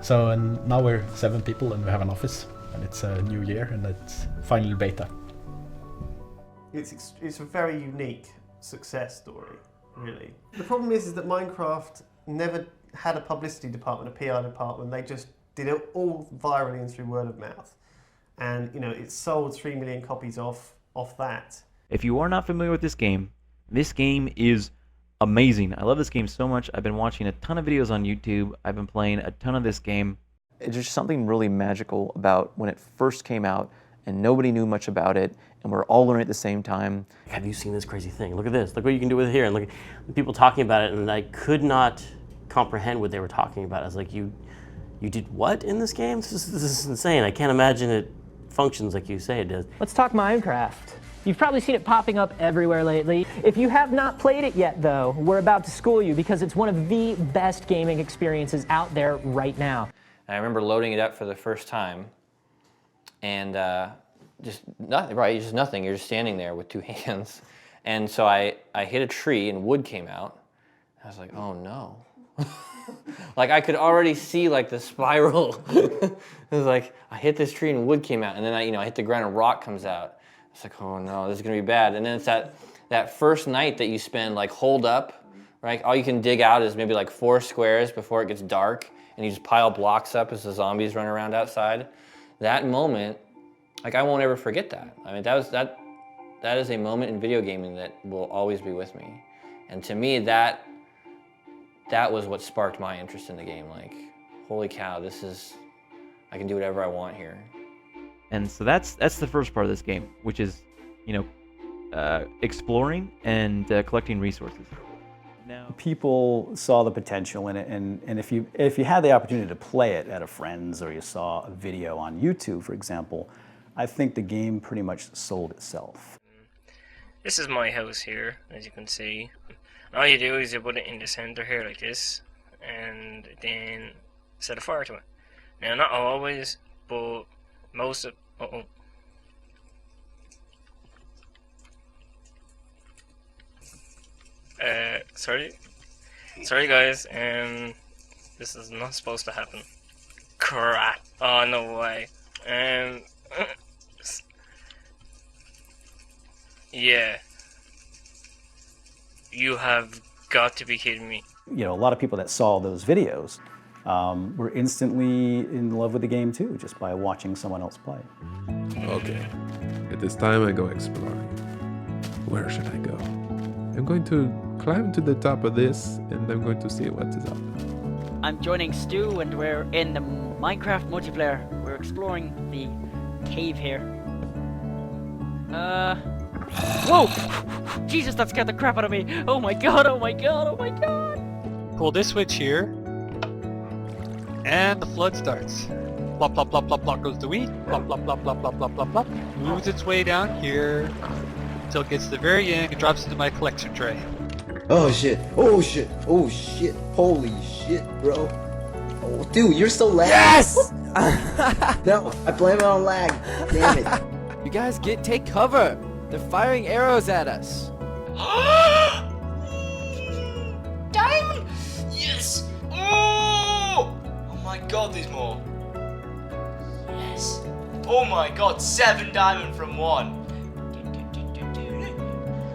So and now we're 7 people and we have an office, and it's a new year and it's final beta. It's a very unique success story, really. The problem is that Minecraft never had a publicity department, a PR department. They just did it all virally and through word of mouth. And, you know, it sold 3 million copies off that. If you are not familiar with this game is amazing. I love this game so much. I've been watching a ton of videos on YouTube. I've been playing a ton of this game. It's just something really magical about when it first came out and nobody knew much about it and we're all learning at the same time. Have you seen this crazy thing? Look at this. Look what you can do with it here. And look at people talking about it, and I could not comprehend what they were talking about. I was like, you did what in this game? This is insane. I can't imagine it functions like you say it does. Let's talk Minecraft. You've probably seen it popping up everywhere lately. If you have not played it yet, though, we're about to school you because it's one of the best gaming experiences out there right now. And I remember loading it up for the first time, and just nothing, right? Just nothing. You're just standing there with 2 hands. And so I hit a tree and wood came out. I was like, oh no. Like I could already see like the spiral. It was like I hit this tree and wood came out, and then I hit the ground and rock comes out. It's like, oh no, this is gonna be bad. And then it's that first night that you spend like holed up, right? All you can dig out is maybe like 4 squares before it gets dark, and you just pile blocks up as the zombies run around outside. That moment, like I won't ever forget that. I mean, that is a moment in video gaming that will always be with me. And to me, that was what sparked my interest in the game. Like, holy cow, I can do whatever I want here. And so that's the first part of this game, which is, exploring and collecting resources. Now, people saw the potential in it, and if you had the opportunity to play it at a friend's or you saw a video on YouTube, for example, I think the game pretty much sold itself. This is my house here, as you can see. All you do is you put it in the center here like this, and then set a fire to it. Now, not always, but most of... Sorry guys, this is not supposed to happen. Crap. Oh, no way. Yeah. You have got to be kidding me. You know, a lot of people that saw those videos were instantly in love with the game too, just by watching someone else play. Okay, it is time I go exploring. Where should I go? I'm going to climb to the top of this and I'm going to see what is up. I'm joining Stu and we're in the Minecraft multiplayer. We're exploring the cave here. Whoa! Jesus, that scared the crap out of me! Oh my god, oh my god, oh my god! Pull this switch here, and the flood starts. Plop, plop, plop, plop, plop goes the wheat. Plop, plop, plop, plop, plop, plop, plop, plop. Moves its way down here until it gets to the very end and drops into my collection tray. Oh shit, oh shit, oh shit, holy shit, bro. Oh, dude, you're so lag. Yes! No, I blame it on lag. Damn it. You guys take cover. They're firing arrows at us. Diamond! Yes! Oh! Oh my god, there's more. Yes. Oh my god, 7 diamond from 1.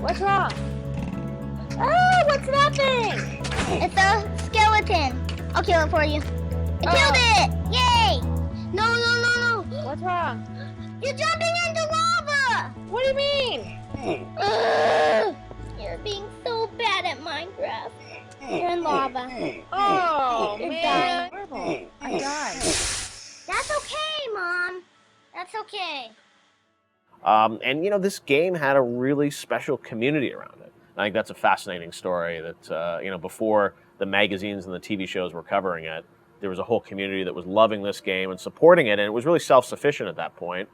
What's wrong? Oh, what's happening? It's a skeleton. I'll kill it for you. I killed it! Yay! No, no, no, no. What's wrong? You're jumping into lava! What do you mean? You're being so bad at Minecraft. You're in lava. Oh, You're man. dying. I died. That's okay, Mom. That's okay. And you know, this game had a really special community around it. I think that's a fascinating story that, you know, before the magazines and the TV shows were covering it, there was a whole community that was loving this game and supporting it, and it was really self-sufficient at that point.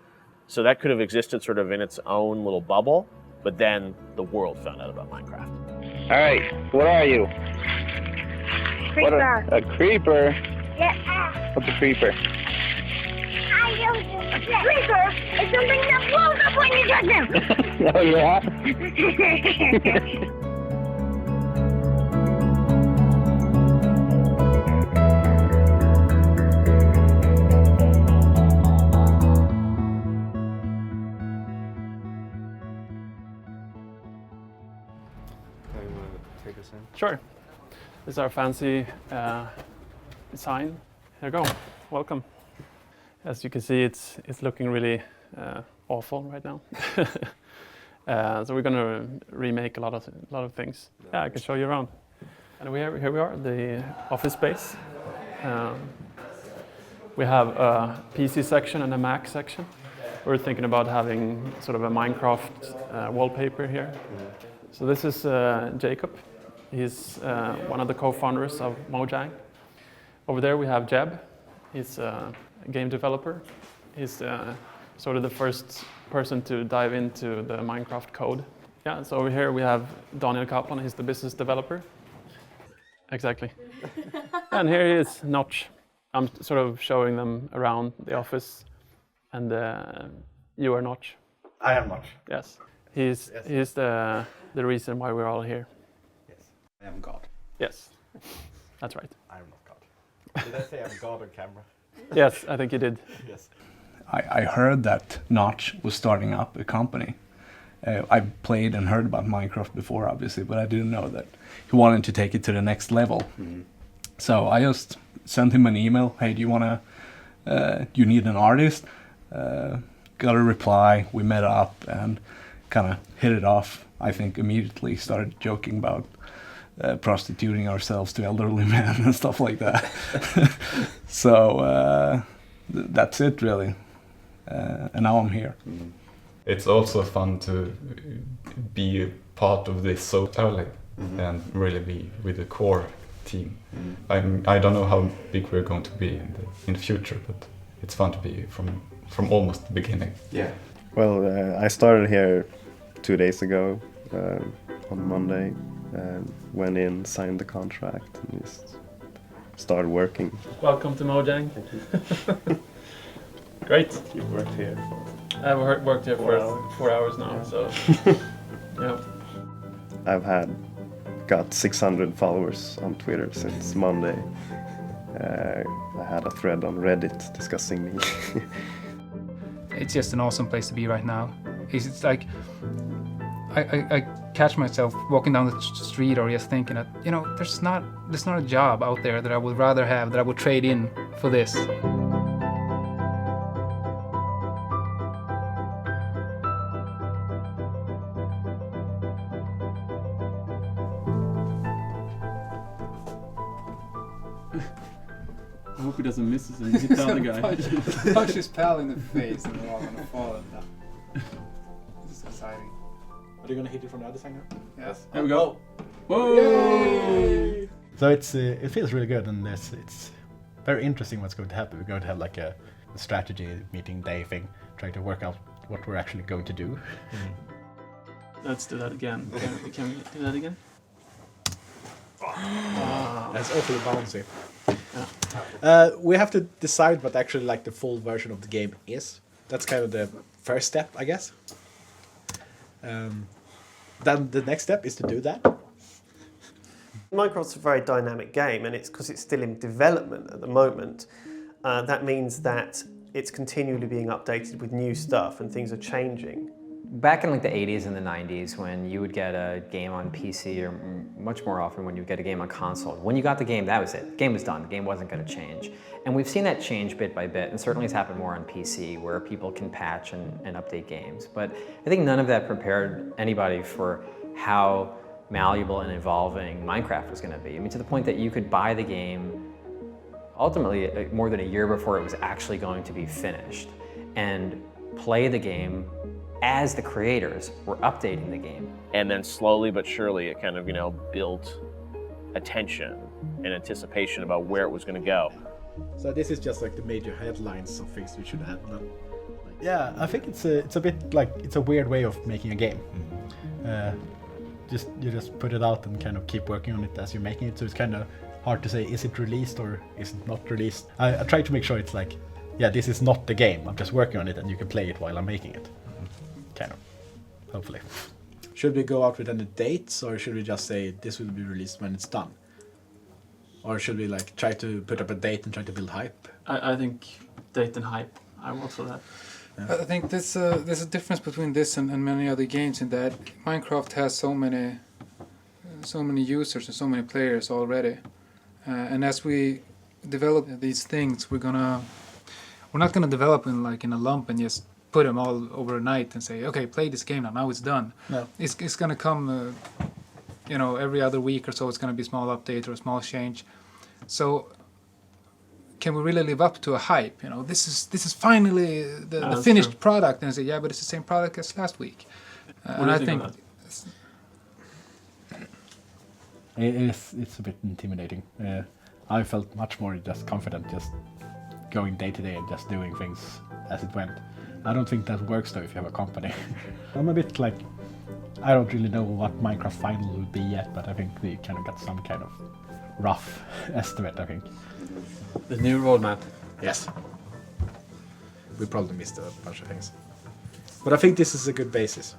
So that could have existed sort of in its own little bubble, but then the world found out about Minecraft. All right, what are you? Creeper. A creeper? Yeah. What's a creeper? I don't know. A creeper is something that blows up when you touch them. Oh, yeah? take us in? Sure. This is our fancy sign. Here you go. Welcome. As you can see, it's looking really awful right now. So we're going to remake a lot of things. Yeah, I can show you around. And here we are, the office space. We have a PC section and a Mac section. We're thinking about having sort of a Minecraft wallpaper here. So this is Jacob. He's one of the co-founders of Mojang. Over there we have Jeb. He's a game developer. He's sort of the first person to dive into the Minecraft code. Yeah, so over here we have Daniel Kaplan. He's the business developer. Exactly. And here he is, Notch. I'm sort of showing them around the office. And you are Notch. I am Notch. Yes. He's the reason why we're all here. Yes. I am God. Yes. That's right. I am not God. Did I say I'm God on camera? Yes, I think you did. Yes. I heard that Notch was starting up a company. I played and heard about Minecraft before, obviously, but I didn't know that he wanted to take it to the next level. Mm-hmm. So I just sent him an email. Hey, do you need an artist? Got a reply. We met up and kind of hit it off. I think immediately started joking about prostituting ourselves to elderly men and stuff like that. So that's it, really. And now I'm here. Mm-hmm. It's also fun to be a part of this so early and really be with the core team. I don't know how big we're going to be in the future, but it's fun to be from almost the beginning. Yeah. Well, I started here 2 days ago on Monday. Went in, signed the contract, and just started working. Welcome to Mojang. Great. You've worked here I've worked here for 4 hours now, so yeah. I've got 600 followers on Twitter since Monday. I had a thread on Reddit discussing me. It's just an awesome place to be right now. It's like I catch myself walking down the street or just thinking that, you know, there's not a job out there that I would rather have, that I would trade in for this. I hope he doesn't miss us and hit the other guy. Punch his pal in the face and we're all gonna fall at that. This is exciting. Are you gonna hit it from the other side now? Yes. There we go. Whoa! Yay! So it feels really good, and it's very interesting what's going to happen. We're going to have like a strategy meeting day thing, trying to work out what we're actually going to do. Let's do that again. Can we do that again? That's awfully bouncy. Yeah. We have to decide what actually like the full version of the game is. That's kind of the first step, I guess. Then the next step is to do that. Minecraft's a very dynamic game, and it's because it's still in development at the moment. That means that it's continually being updated with new stuff and things are changing. Back in like the 80s and the 90s, when you would get a game on PC, or much more often when you would get a game on console, when you got the game, that was it. The game was done. The game wasn't going to change. And we've seen that change bit by bit, and certainly it's happened more on PC, where people can patch and update games. But I think none of that prepared anybody for how malleable and evolving Minecraft was going to be. I mean, to the point that you could buy the game ultimately more than a year before it was actually going to be finished, and play the game as the creators were updating the game. And then slowly but surely it kind of, built attention and anticipation about where it was going to go. So this is just like the major headlines of things we should have. Yeah, I think it's a bit like, it's a weird way of making a game. You just put it out and kind of keep working on it as you're making it. So it's kind of hard to say, is it released or is it not released? I try to make sure it's like, yeah, this is not the game. I'm just working on it and you can play it while I'm making it. Kind of, hopefully. Should we go out with any dates, or should we just say this will be released when it's done? Or should we like try to put up a date and try to build hype? I think date and hype. I'm also that. Yeah. I think there's a difference between this and many other games in that Minecraft has so many so many users and so many players already. And as we develop these things, we're not gonna develop in a lump and just put them all overnight and say, okay, play this game now it's done. No. It's gonna come, every other week or so. It's gonna be a small update or a small change. So can we really live up to a hype? This is finally the finished product, and I say, yeah, but it's the same product as last week. And I think it's a bit intimidating. I felt much more just confident just going day to day and just doing things as it went. I don't think that works though if you have a company. I'm a bit like, I don't really know what Minecraft Final will be yet, but I think we kind of got some kind of rough estimate, I think. The new roadmap. Yes. We probably missed a bunch of things. But I think this is a good basis.